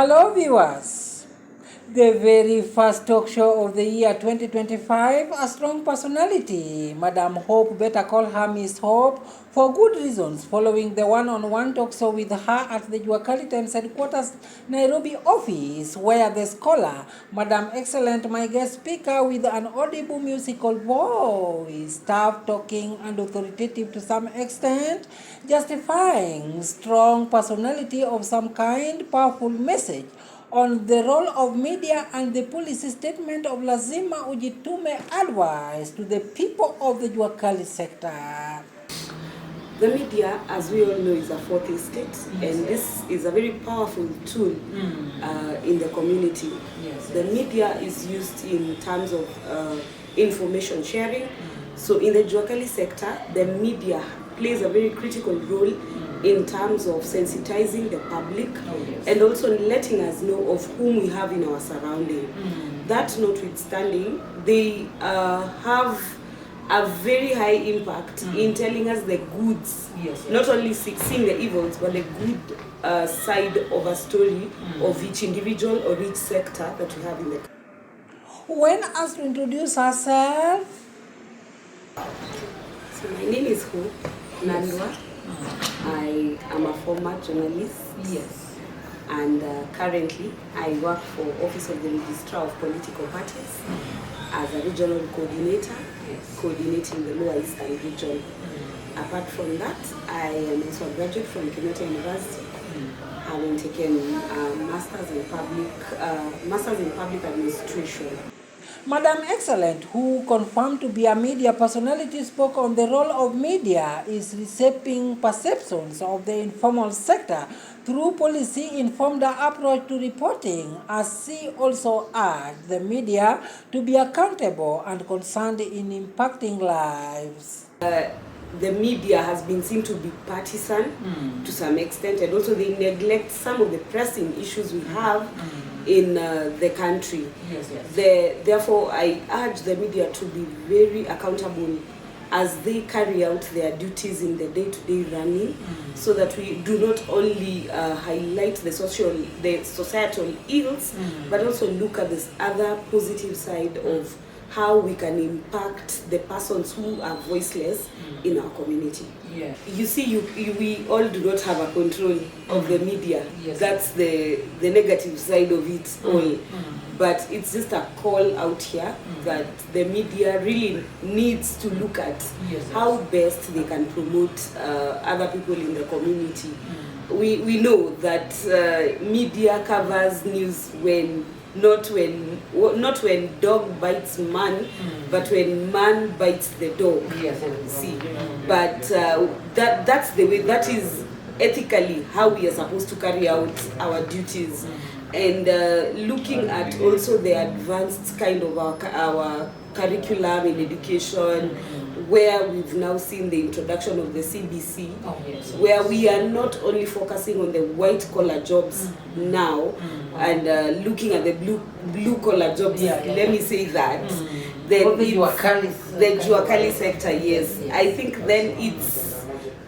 Hello viewers, the very first talk show of the year 2025, a strong personality, Madam Hope, better call her Miss Hope, for good reasons, following the one-on-one talk show with her at the Juakali Times headquarters, Nairobi office, where the scholar, Madam Excellent, my guest speaker with an audible musical voice, tough talking and authoritative to some extent, justifying strong personality of some kind, powerful message on the role of media and the policy statement of lazima ujitume advice to the people of the Juakali sector. The media, as we all know, is a fourth estate, and this is a very powerful tool in the community. The media is used in terms of information sharing. So in the Juakali sector, the media plays a very critical role in terms of sensitizing the public and also letting us know of whom we have in our surrounding. That notwithstanding, they have a very high impact in telling us the goods, not only seeing the evils, but the good side of a story of each individual or each sector that we have in the country. When asked to introduce herself, So my name is Nandwa. I am a former journalist. And currently I work for Office of the Registrar of Political Parties as a regional coordinator, coordinating the Lower Eastern region. Apart from that, I am also a graduate from Kenyatta University, having taken Masters in Public Administration. Madam Excellent, who confirmed to be a media personality, spoke on the role of media is reshaping perceptions of the informal sector through policy-informed approach to reporting, as she also urged the media to be accountable and concerned in impacting lives. The media has been seen to be partisan to some extent, and also they neglect some of the pressing issues we have in the country. Therefore, I urge the media to be very accountable as they carry out their duties in the day-to-day running, so that we do not only highlight the societal ills, but also look at this other positive side of how we can impact the persons who are voiceless in our community. You see, we all do not have a control of the media. That's the negative side of it all. But it's just a call out here that the media really needs to look at how best they can promote other people in the community. We know that media covers news not when dog bites man, but when man bites the dog. See, but that's the way. That is ethically how we are supposed to carry out our duties, and looking at also the advanced kind of our curriculum in education, where we've now seen the introduction of the CBC, where we are not only focusing on the white collar jobs now and looking at the blue collar jobs, let me say that, then the Juakali sector, I think then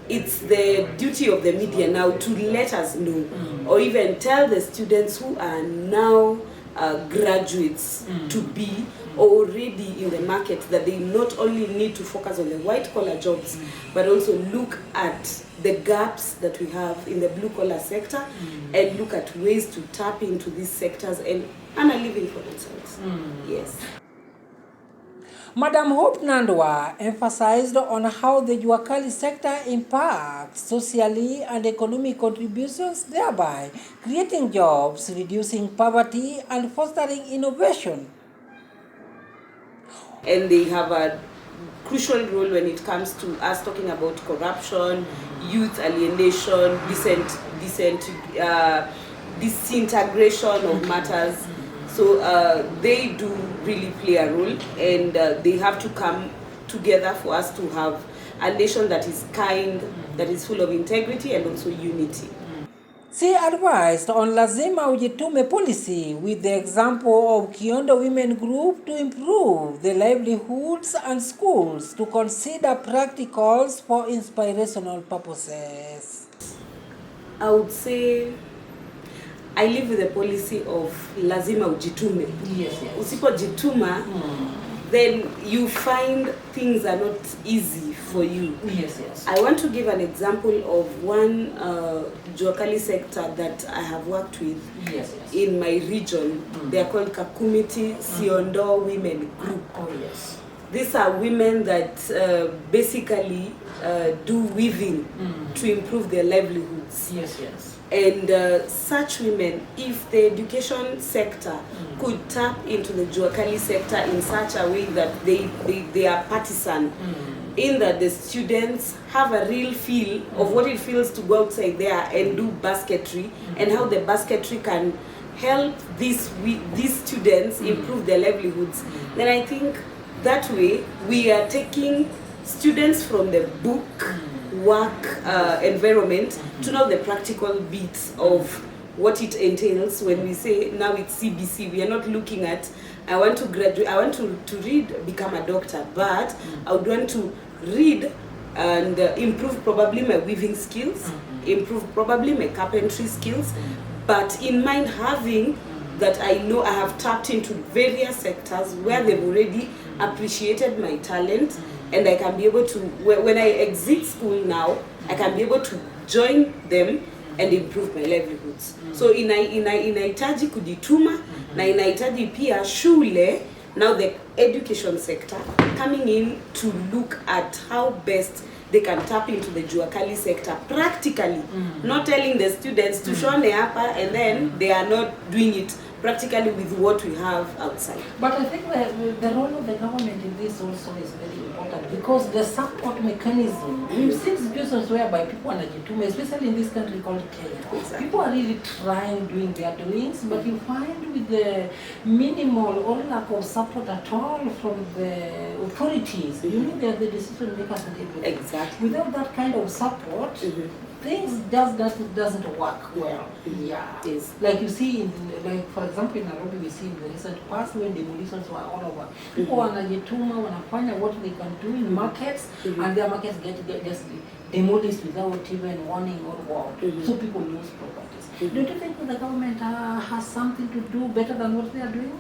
it's the duty of the media now to let us know, or even tell the students who are now graduates to be already in the market, that they not only need to focus on the white collar jobs, but also look at the gaps that we have in the blue collar sector and look at ways to tap into these sectors and earn a living for themselves. Madam Hope Nandwa emphasized on how the Juakali sector impacts socially and economic contributions, thereby creating jobs, reducing poverty, and fostering innovation. And they have a crucial role when it comes to us talking about corruption, youth alienation, disintegration of matters. So they do really play a role, and they have to come together for us to have a nation that is kind, that is full of integrity and also unity. She advised on lazima ujitume policy with the example of Kiondo Women Group to improve the livelihoods and schools to consider practicals for inspirational purposes. I would say I live with the policy of lazima ujitume. Yes. Usipojituma, then you find things are not easy for you. Yes. I want to give an example of one Juakali sector that I have worked with in my region. They are called Kakumiti Siondo Women Group. Oh yes. These are women that basically do weaving to improve their livelihoods. Yes. And such women, if the education sector could tap into the Juakali sector in such a way that they are partisan, in that the students have a real feel of what it feels to go outside there and do basketry, and how the basketry can help these students improve their livelihoods, then I think that way we are taking students from the book work environment to know the practical bits of what it entails. When we say now it's CBC, we are not looking at I want to graduate, I want to read, become a doctor, but I would want to read and improve probably my weaving skills, improve probably my carpentry skills, but in mind having that I know I have tapped into various sectors where they've already appreciated my talent, and I can be able to, when I exit school now, I can be able to join them and improve my livelihoods. So inahitaji kujituma na inahitaji pia shule, now the education sector coming in to look at how best they can tap into the Juakali sector practically, not telling the students to shone hapa and then they are not doing it practically with what we have outside. But I think the role of the government in this also is very important, because the support mechanism, you see situations whereby people are jitume, especially in this country called Kenya. People are really trying, doing their doings, but you find with the minimal or lack of support at all from the authorities, you mean they are the decision makers and everything. Exactly. Without that kind of support, things doesn't work well. Yes. Like you see, like for example in Nairobi, we see in the recent past when demolitions were all over. People wanajituma, wanafanya what they can do in markets, and their markets get just demolished without even warning or what. So people lose properties. Don't you think that the government has something to do better than what they are doing?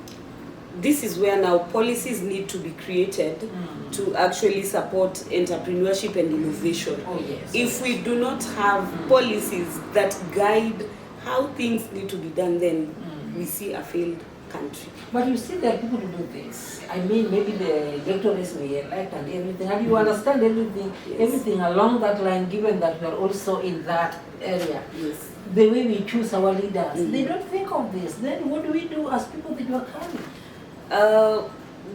This is where now policies need to be created to actually support entrepreneurship and innovation. If we do not have policies that guide how things need to be done, then we see a failed country. But you see there are people who do this. I mean, maybe the electors may elect and everything, and you understand everything along that line, given that we are also in that area. The way we choose our leaders, they don't think of this. Then what do we do as people that are coming?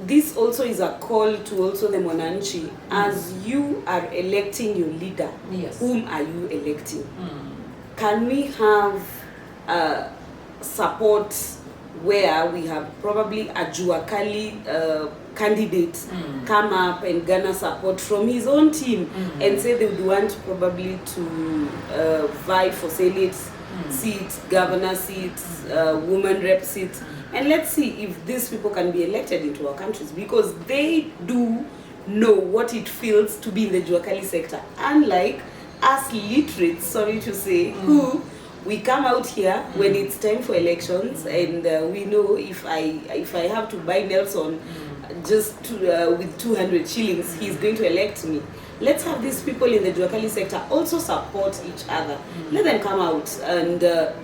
This also is a call to also the Mwananchi. As you are electing your leader, whom are you electing? Can we have support where we have probably a Juakali candidate come up and garner support from his own team and say they would want probably to vie for Senate seats, governor seats, woman rep seats, and let's see if these people can be elected into our countries, because they do know what it feels to be in the Juakali sector, unlike us literates, sorry to say, who we come out here when it's time for elections, and we know if I have to buy Nelson just with 200 shillings, he's going to elect me. Let's have these people in the Juakali sector also support each other. Let them come out, and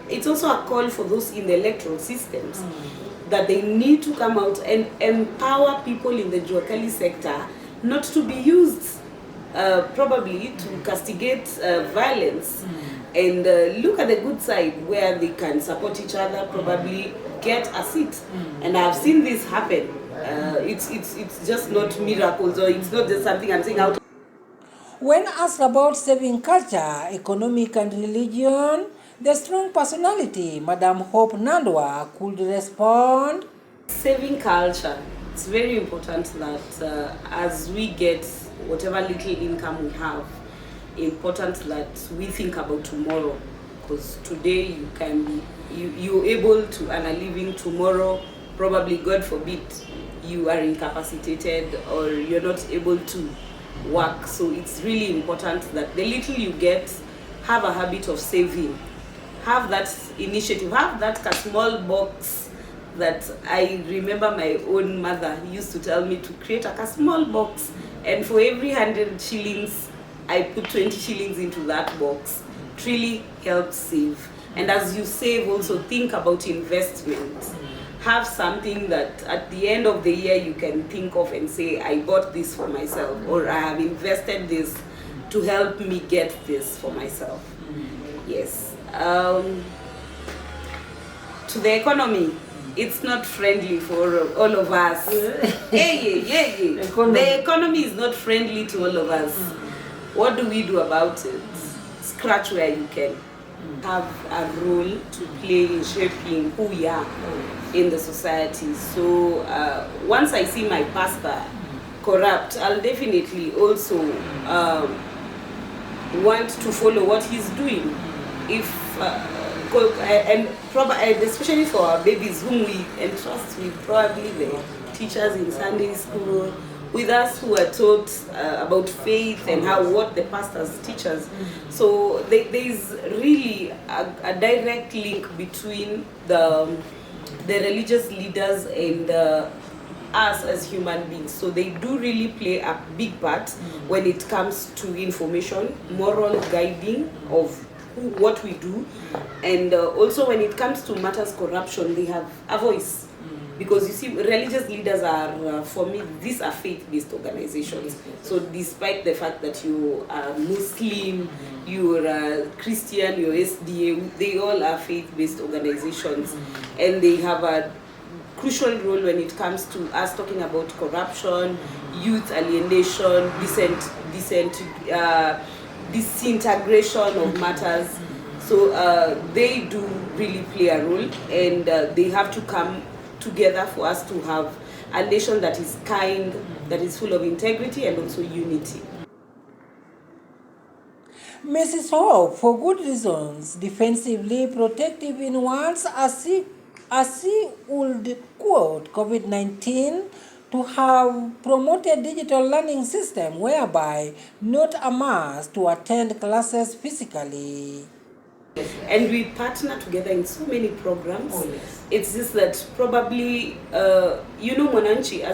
it's also a call for those in the electoral systems that they need to come out and empower people in the Juakali sector not to be used probably to castigate violence, and look at the good side where they can support each other, probably get a seat. And I've seen this happen. It's just not miracles, or it's not just something I'm saying out. When asked about saving culture, economic and religion, the strong personality, Madam Hope Nandwa, could respond. Saving culture. It's very important that as we get whatever little income we have, important that we think about tomorrow, because today you can be you're able to earn a living. Tomorrow, probably, God forbid, you are incapacitated or you're not able to work. So it's really important that the little you get, have a habit of saving. have that initiative, have that small box that I remember my own mother used to tell me to create a small box, and for every 100 shillings I put 20 shillings into that box. It really helps save. And as you save, also think about investments. Have something that at the end of the year you can think of and say, I bought this for myself, or I have invested this to help me get this for myself. Yes. To the economy, it's not friendly for all of us. The economy is not friendly to all of us. What do we do about it? Scratch where you can. Have a role to play in shaping who we are in the society. So once I see my pastor corrupt, I'll definitely also want to follow what he's doing. If and especially for our babies whom we entrust with probably the teachers in Sunday school, with us who are taught about faith and what the pastors teach us. So there is really a direct link between the religious leaders and us as human beings. So they do really play a big part when it comes to information, moral guiding of what we do, and also when it comes to matters corruption, they have a voice. Because you see, religious leaders are, for me, these are faith-based organizations. So despite the fact that you are Muslim, you're a Christian, you're SDA, they all are faith-based organizations. And they have a crucial role when it comes to us talking about corruption, youth alienation, disintegration of matters. So they do really play a role, and they have to come together for us to have a nation that is kind, that is full of integrity and also unity. Mrs. Hope, for good reasons, defensively protective in words, as she would quote COVID-19 to have promoted digital learning system whereby not a must to attend classes physically. And we partner together in so many programs. It's just that probably mwananchi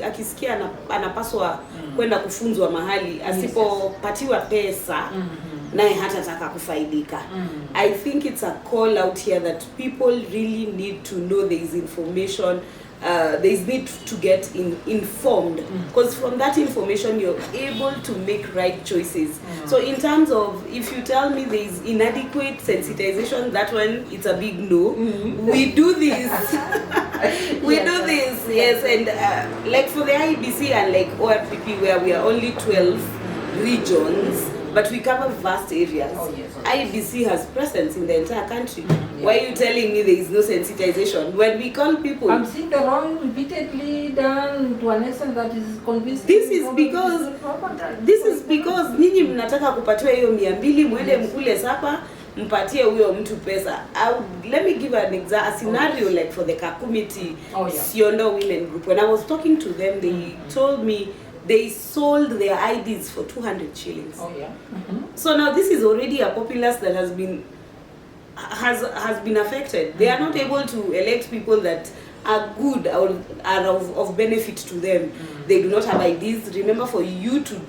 akisikia anapaswa kwenda kufunzwa mahali, asipopatiwa pesa naye hatataka kufaidika. I think it's a call out here that people really need to know there is information. There is need to get informed, because from that information you're able to make right choices. So in terms of, if you tell me there is inadequate sensitization, that one, it's a big no. We do this. We do this, yes. And like for the IBC and like ORPP, where we are only 12 regions, but we cover vast areas. IBC has presence in the entire country. Why are you telling me there is no sensitization? When we call people... I'm seeing the wrong repeatedly done to an extent that is convincing. This is because nyinyi mnataka kupatiwa hiyo 200 mwende mkule sapa mpatie huyo mtu pesa. Let me give a scenario like for the Kakumiti Siondo women group. When I was talking to them, they told me they sold their IDs for 200 shillings. So now this is already a populace that has been affected. They are not able to elect people that are good or are of benefit to them. They do not have IDs. Remember, for you to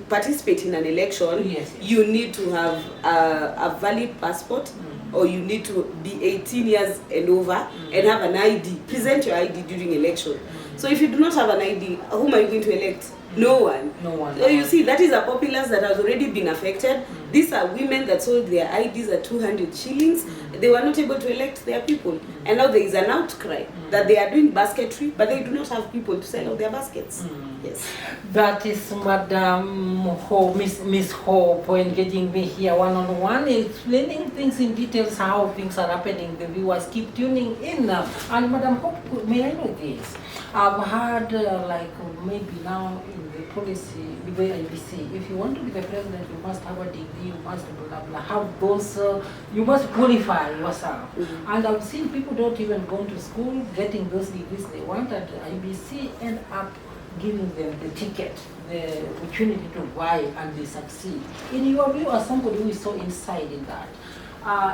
participate in an election, you need to have a valid passport, or you need to be 18 years and over and have an ID. Present your ID during election. So if you do not have an ID, whom are you going to elect? No one. So you see, that is a populace that has already been affected. These are women that sold their IDs at 200 shillings. They were not able to elect their people. And now there is an outcry that they are doing basketry, but they do not have people to sell out their baskets. Yes. That is Madam Hope, Miss Hope, for engaging me here one-on-one, explaining things in details, how things are happening. The viewers keep tuning in. And Madam Hope, may I know this? I've heard like maybe now in the policy, with the IBC, if you want to be the president, you must have a degree, you must blah blah, have those, you must qualify yourself. And I've seen people don't even go to school getting those degrees they want, at IBC end up giving them the ticket, the opportunity to buy and they succeed. In your view, as somebody who is so inside in that,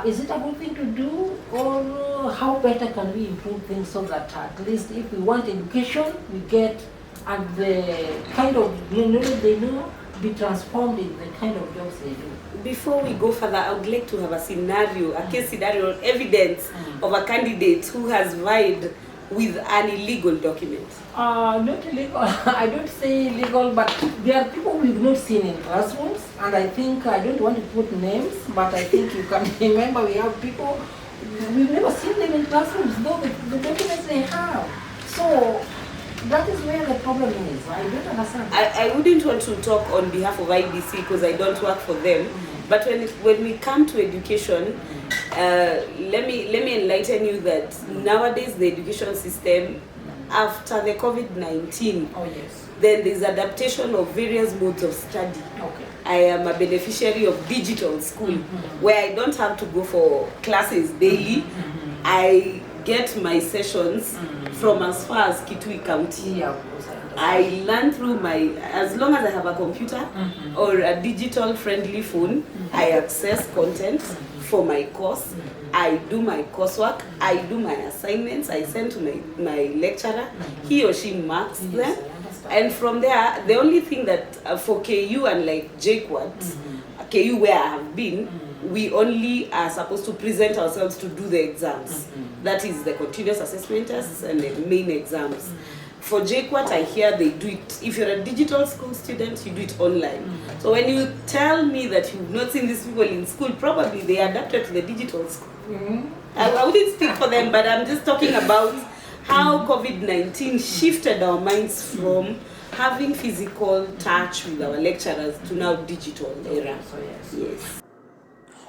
is it a good thing to do, or how better can we improve things so that at least if we want education, we get, and the kind of knowledge they know be transformed in the kind of jobs they do? Before we go further, I would like to have a scenario, a case scenario, evidence of a candidate who has vied with an illegal document. Not illegal. I don't say illegal, but there are people we've not seen in classrooms, and I think I don't want to put names, but I think you can remember we have people we've never seen them in classrooms, though the documents they have. So that is where the problem is. I don't understand. I wouldn't want to talk on behalf of IBC because I don't work for them. But when we come to education, let me enlighten you that nowadays the education system, after the COVID-19, then there's adaptation of various modes of study. Okay. I am a beneficiary of digital school, where I don't have to go for classes daily. I get my sessions from as far as Kitui County. Yeah, of course, I learn through as long as I have a computer or a digital friendly phone, I access content for my course. I do my coursework, I do my assignments, I send to my lecturer, he or she marks them. And from there, the only thing that for KU and like JQuat, KU where I have been, we only are supposed to present ourselves to do the exams. That is the continuous assessment tests and the main exams. For JQuat, I hear they do it, if you're a digital school student, you do it online. So when you tell me that you've not seen these people in school, probably they adapted to the digital school. I wouldn't speak for them, but I'm just talking about how COVID-19 shifted our minds from having physical touch with our lecturers to now digital era. Yes.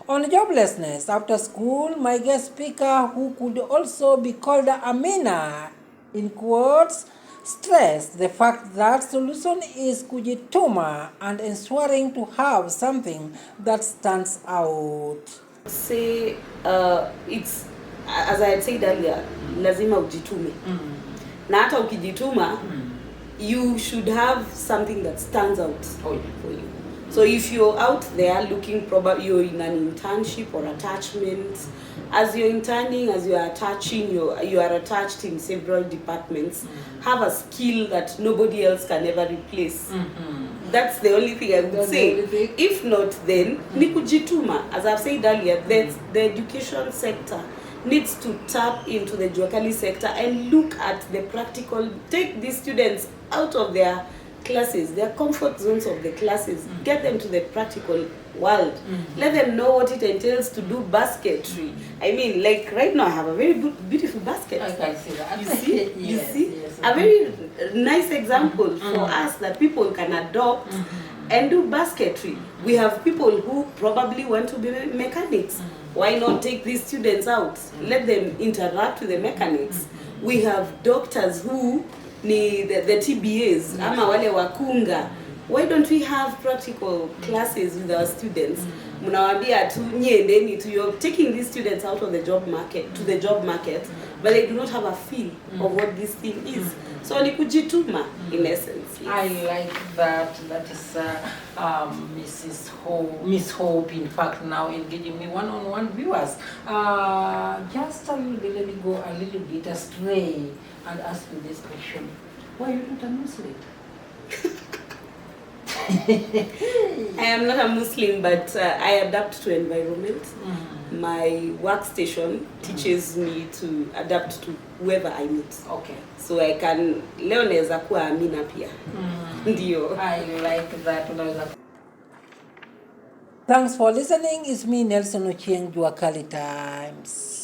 On joblessness after school, my guest speaker, who could also be called Amina, in quotes, stressed the fact that solution is kujituma and ensuring to have something that stands out. Say it's, as I had said earlier, lazima ujitume. Na hata ukijituma, you should have something that stands out for you. So if you're out there looking, probably you're in an internship or attachment, as you're interning, as you are attaching, you are attached in several departments, have a skill that nobody else can ever replace. That's the only thing I would say. If not, then ni kujituma. As I've said earlier, the education sector needs to tap into the Juakali sector and look at the practical, take these students out of their classes, their comfort zones of the classes, get them to the practical world. Let them know what it entails to do basketry. I mean, like right now I have a very beautiful basket. I can see that. You see? You Yes, see? yes. A very nice example for us that people can adopt and do basketry. We have people who probably want to be mechanics. Why not take these students out? Let them interact with the mechanics. We have doctors who ni the TBAs, ama wale wakunga. Why don't we have practical classes with our students? Mnawaambia tu nyendeni tu, you're taking these students out of the job market to the job market, but they do not have a feel of what this thing is. So ni kujituma in essence. Yes. I like that. That is Miss Hope, in fact, now engaging me one-on-one viewers. Just let me go a little bit astray and ask you this question. Why are you not a Muslim? I am not a Muslim, but I adapt to environment. My workstation teaches me to adapt to whoever I meet. Okay. So I can, leo naweza kuwa Amina pia. Ndio. I like that. Thanks for listening. It's me, Nelson Ochieng, Juakali Times.